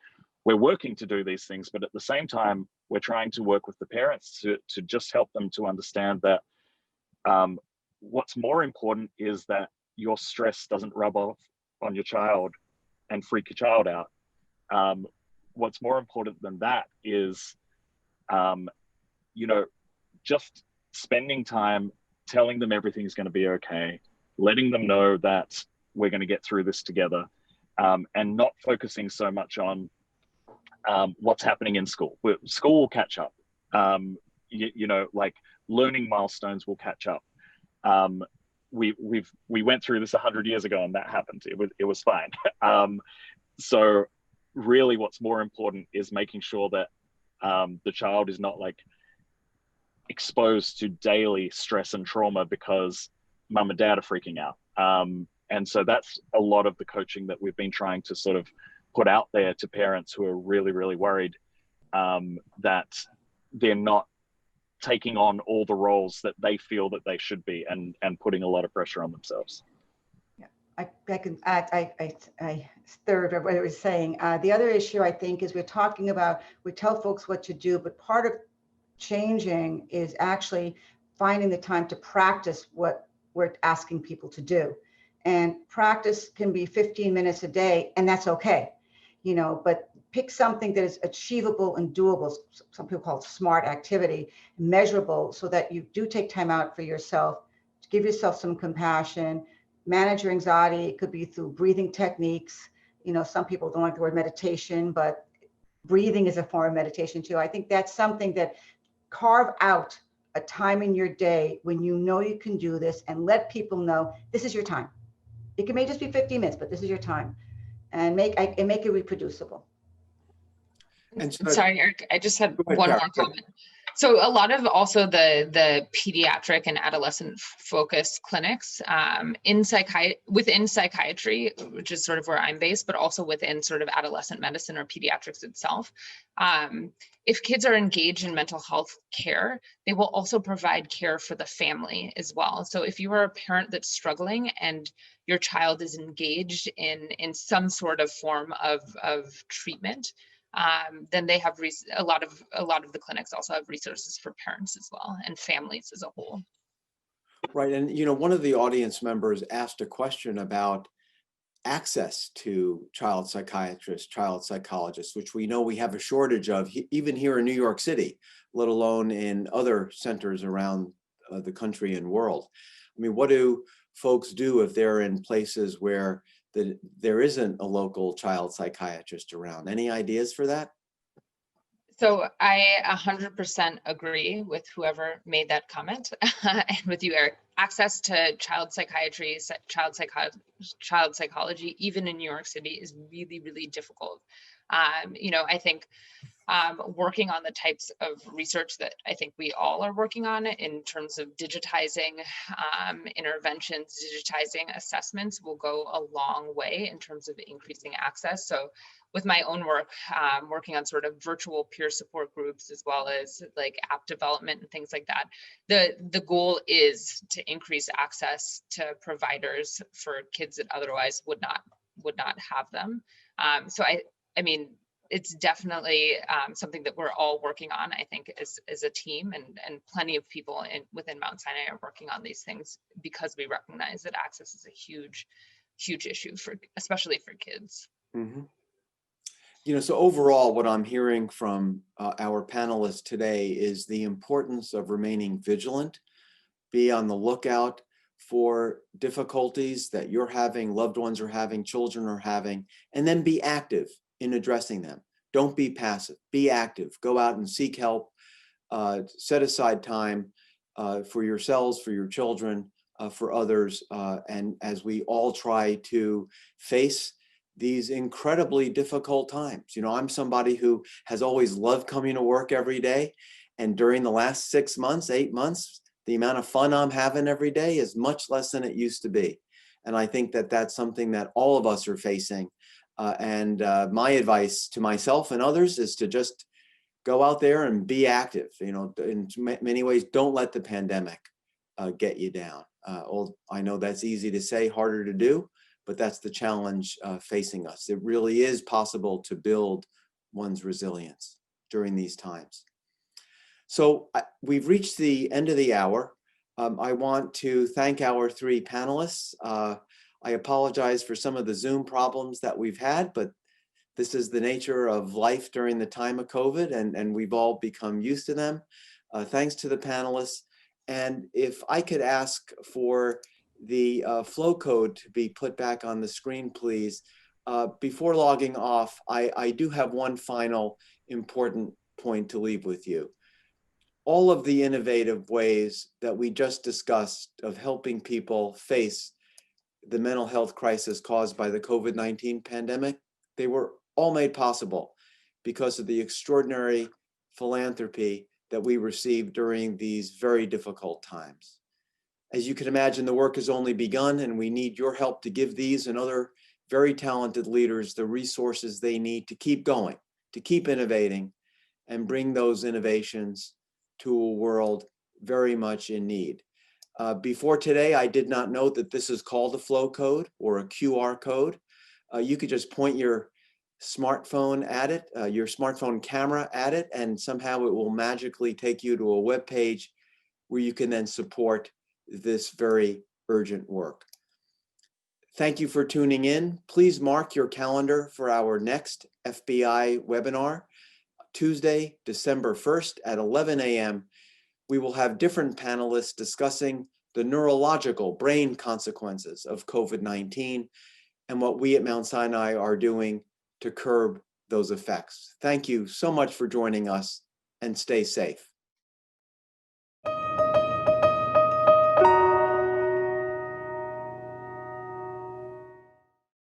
We're working to do these things, but at the same time, we're trying to work with the parents to just help them to understand that what's more important is that your stress doesn't rub off on your child and freak your child out. What's more important than that is, just spending time telling them everything's going to be okay, letting them know that we're going to get through this together, and not focusing so much on what's happening in school. School will catch up. Like learning milestones will catch up. We went through this 100 years ago and that happened. It was fine. So really what's more important is making sure that the child is not like exposed to daily stress and trauma because mum and dad are freaking out. And so that's a lot of the coaching that we've been trying to sort of put out there to parents who are really, really worried that they're not taking on all the roles that they feel that they should be, and putting a lot of pressure on themselves. Yeah, I can add, I third what I was saying. The other issue I think is we tell folks what to do, but part of changing is actually finding the time to practice what we're asking people to do. And practice can be 15 minutes a day, and that's okay, but pick something that is achievable and doable. Some people call it smart activity, measurable, so that you do take time out for yourself to give yourself some compassion, manage your anxiety. It could be through breathing techniques. You know, some people don't like the word meditation, but breathing is a form of meditation too. I think that's something that carve out a time in your day when you know you can do this, and let people know this is your time. It may just be 50 minutes, but this is your time, and make it reproducible. And so, Sorry, Eric, I just had go ahead, one Kara. more comment. So a lot of also the pediatric and adolescent focused clinics within psychiatry, which is sort of where I'm based, but also within sort of adolescent medicine or pediatrics itself. If kids are engaged in mental health care, they will also provide care for the family as well. So if you are a parent that's struggling and your child is engaged in some sort of form of treatment, then they have a lot of the clinics also have resources for parents as well and families as a whole. Right. And, you know, one of the audience members asked a question about access to child psychiatrists, child psychologists, which we know we have a shortage of even here in New York City, let alone in other centers around the country and world. I mean, what do folks do if they're in places where there isn't a local child psychiatrist around? Any ideas for that? So I 100% agree with whoever made that comment and with you, Eric. Access to child psychiatry, child psychology, even in New York City, is really, really difficult. You know, I think working on the types of research that I think we all are working on in terms of digitizing interventions, digitizing assessments will go a long way in terms of increasing access. So with my own work, working on sort of virtual peer support groups, as well as like app development and things like that, the goal is to increase access to providers for kids that otherwise would not have them. So I mean, it's definitely something that we're all working on, I think, as a team, and plenty of people within Mount Sinai are working on these things because we recognize that access is a huge issue especially for kids. Mm-hmm. You know, so overall, what I'm hearing from our panelists today is the importance of remaining vigilant, be on the lookout for difficulties that you're having, loved ones are having, children are having, and then be active in addressing them. Don't be passive, be active, go out and seek help, set aside time for yourselves, for your children, for others, and as we all try to face these incredibly difficult times. You know, I'm somebody who has always loved coming to work every day, and during the last 6 months, 8 months, the amount of fun I'm having every day is much less than it used to be. And I think that that's something that all of us are facing. And my advice to myself and others is to just go out there and be active. You know, in many ways, don't let the pandemic get you down. I know that's easy to say, harder to do, but that's the challenge facing us. It really is possible to build one's resilience during these times. So we've reached the end of the hour. I want to thank our three panelists. I apologize for some of the Zoom problems that we've had, but this is the nature of life during the time of COVID, and we've all become used to them. Thanks to the panelists. And if I could ask for the flow code to be put back on the screen, please. Before logging off, I do have one final important point to leave with you. All of the innovative ways that we just discussed of helping people face the mental health crisis caused by the COVID-19 pandemic, they were all made possible because of the extraordinary philanthropy that we received during these very difficult times. As you can imagine, the work has only begun, and we need your help to give these and other very talented leaders the resources they need to keep going, to keep innovating, and bring those innovations to a world very much in need. Before today, I did not know that this is called a flow code or a QR code. You could just point your smartphone at it, your smartphone camera at it, and somehow it will magically take you to a web page where you can then support this very urgent work. Thank you for tuning in. Please mark your calendar for our next FBI webinar, Tuesday, December 1st at 11 a.m. We will have different panelists discussing the neurological brain consequences of COVID-19 and what we at Mount Sinai are doing to curb those effects. Thank you so much for joining us, and stay safe.